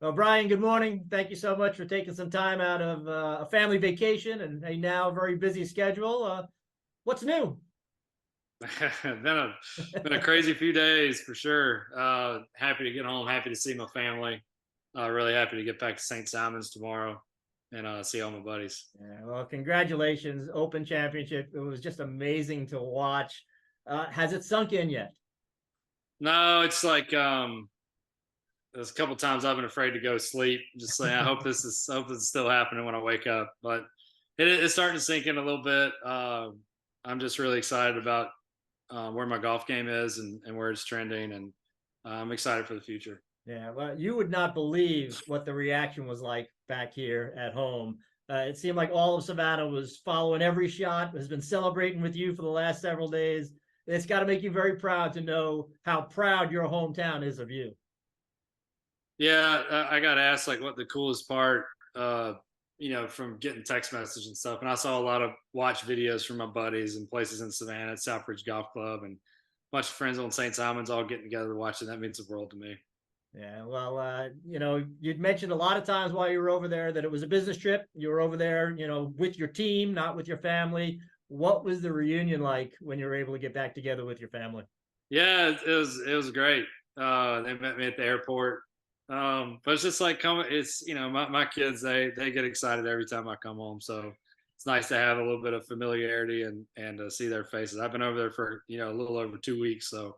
Well, Brian, good morning. Thank you so much for taking some time out of a family vacation and a now very busy schedule. What's new? been a been a crazy few days for sure. Happy to get home. Happy to see my family. Really happy to get back to St. Simon's tomorrow and see all my buddies. Yeah, well, congratulations, Open Championship. It was just amazing to watch. Has it sunk in yet? No, it's like there's a couple times I've been afraid to go to sleep. Just saying, I hope this is still happening when I wake up. But it's starting to sink in a little bit. I'm just really excited about where my golf game is and where it's trending, and I'm excited for the future. Yeah, well, you would not believe what the reaction was like back here at home. It seemed like all of Savannah was following every shot, has been celebrating with you for the last several days. It's got to make you very proud to know how proud your hometown is of you. Yeah, I got asked like what the coolest part, from getting text message and stuff. And I saw a lot of watch videos from my buddies and places in Savannah at Southbridge Golf Club and a bunch of friends on St. Simon's all getting together watching. That means the world to me. Yeah, well, you'd mentioned a lot of times while you were over there that it was a business trip. You were over there, with your team, not with your family. What was the reunion like when you were able to get back together with your family? Yeah, it was great. They met me at the airport. But it's just like coming. It's my kids they get excited every time I come home. So it's nice to have a little bit of familiarity and see their faces. I've been over there for a little over 2 weeks, so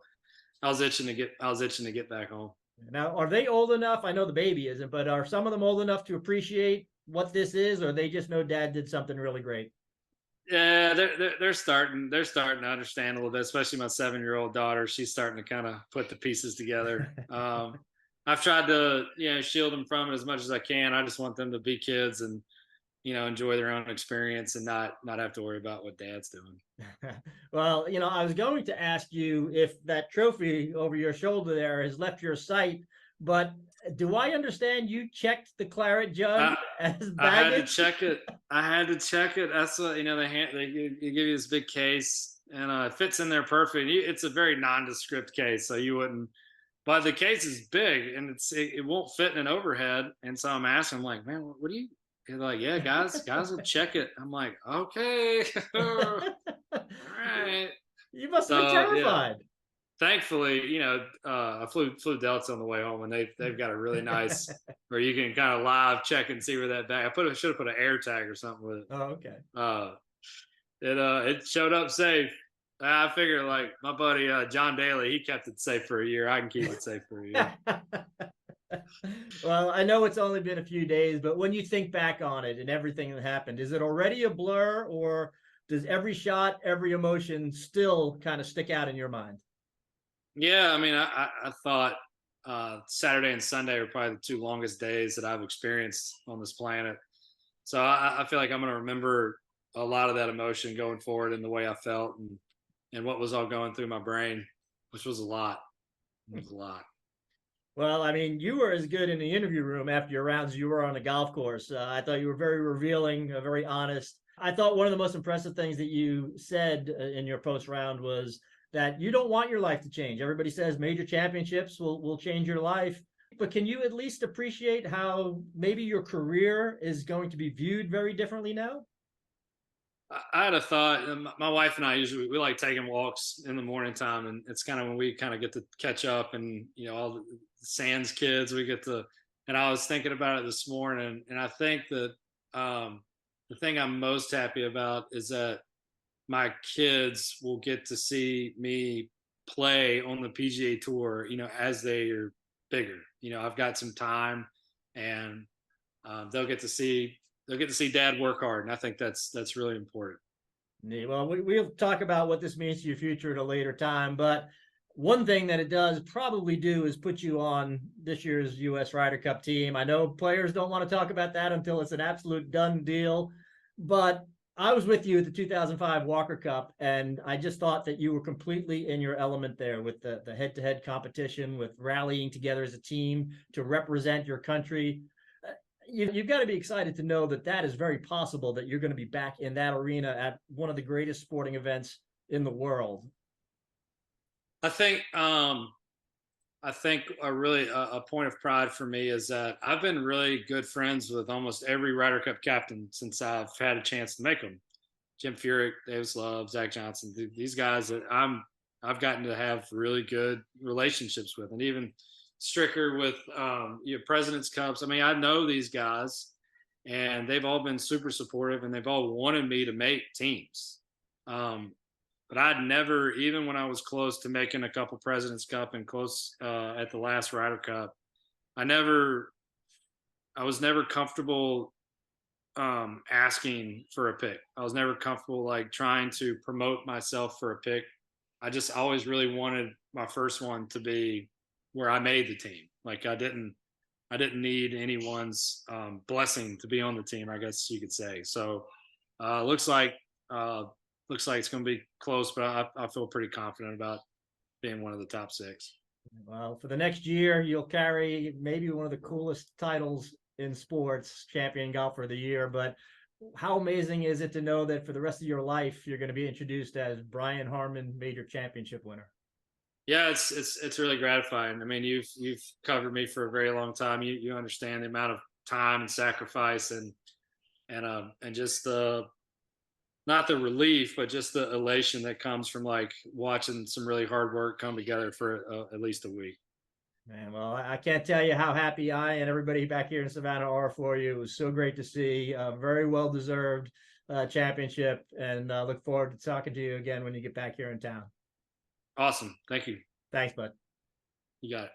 I was itching to get back home. Now, are they old enough? I know the baby isn't, but are some of them old enough to appreciate what this is, or they just know dad did something really great? Yeah, they're starting to understand a little bit, especially my 7-year-old daughter. She's starting to kind of put the pieces together. I've tried to shield them from it as much as I can. I just want them to be kids and enjoy their own experience and not have to worry about what dad's doing. Well, I was going to ask you if that trophy over your shoulder there has left your sight, but do I understand you checked the claret jug I as I had to baggage? check it. I had to check it. That's what they give you this big case and it fits in there perfect. It's a very nondescript case, so you wouldn't. But the case is big and it won't fit in an overhead. And so I'm asking, I'm like, man, what do you? They're like, yeah, guys will check it. I'm like, okay, all right. You must have been So yeah, terrified. thankfully, I flew Delta on the way home, and they've got a really nice where you can kind of live check and see where that bag. Should have put an air tag or something with it. Oh, okay. It showed up safe. I figure like my buddy John Daly, he kept it safe for a year. I can keep it safe for a year. Well, I know it's only been a few days, but when you think back on it and everything that happened, is it already a blur, or does every shot, every emotion still kind of stick out in your mind? Yeah, I mean, I thought Saturday and Sunday are probably the two longest days that I've experienced on this planet. So I feel like I'm going to remember a lot of that emotion going forward and the way I felt and what was all going through my brain, which was a lot. It was a lot. Well, I mean, you were as good in the interview room after your rounds as you were on the golf course. I thought you were very revealing, very honest. I thought one of the most impressive things that you said in your post round was that you don't want your life to change. Everybody says major championships will change your life. But can you at least appreciate how maybe your career is going to be viewed very differently now? I had a thought. My wife and I usually we like taking walks in the morning time, and it's kind of when we kind of get to catch up, and all the Sands kids we get to. And I was thinking about it this morning, and I think that the thing I'm most happy about is that my kids will get to see me play on the PGA Tour, as they are bigger. I've got some time, and they'll get to see dad work hard, and I think that's really important. Yeah, well, we'll talk about what this means to your future at a later time. But one thing that it does probably do is put you on this year's U.S. Ryder Cup team. I know players don't want to talk about that until it's an absolute done deal. But I was with you at the 2005 Walker Cup, and I just thought that you were completely in your element there with the head-to-head competition, with rallying together as a team to represent your country. You've got to be excited to know that that is very possible that you're going to be back in that arena at one of the greatest sporting events in the world. I think I think a point of pride for me is that I've been really good friends with almost every Ryder Cup captain since I've had a chance to make them. Jim Furyk, Davis Love, Zach Johnson, these guys that I've gotten to have really good relationships with, and even Stricker with President's Cups. I mean, I know these guys, and they've all been super supportive, and they've all wanted me to make teams. Um, but I'd never, even when I was close to making a couple President's Cup and close at the last Ryder Cup, I never, I was never comfortable asking for a pick. I was never comfortable like trying to promote myself for a pick. I just always really wanted my first one to be where I made the team. Like I didn't need anyone's blessing to be on the team, I guess you could say. So uh, looks like uh, looks like it's going to be close, but I feel pretty confident about being one of the top six. Well, for the next year, you'll carry maybe one of the coolest titles in sports, champion golfer of the year. But how amazing is it to know that for the rest of your life, you're going to be introduced as Brian Harman, major championship winner? Yeah, it's really gratifying. I mean, you've covered me for a very long time. You understand the amount of time and sacrifice and just the not the relief, but just the elation that comes from like watching some really hard work come together for at least a week. Man, well, I can't tell you how happy I and everybody back here in Savannah are for you. It was so great to see. Very well deserved championship, and look forward to talking to you again when you get back here in town. Awesome. Thank you. Thanks, bud. You got it.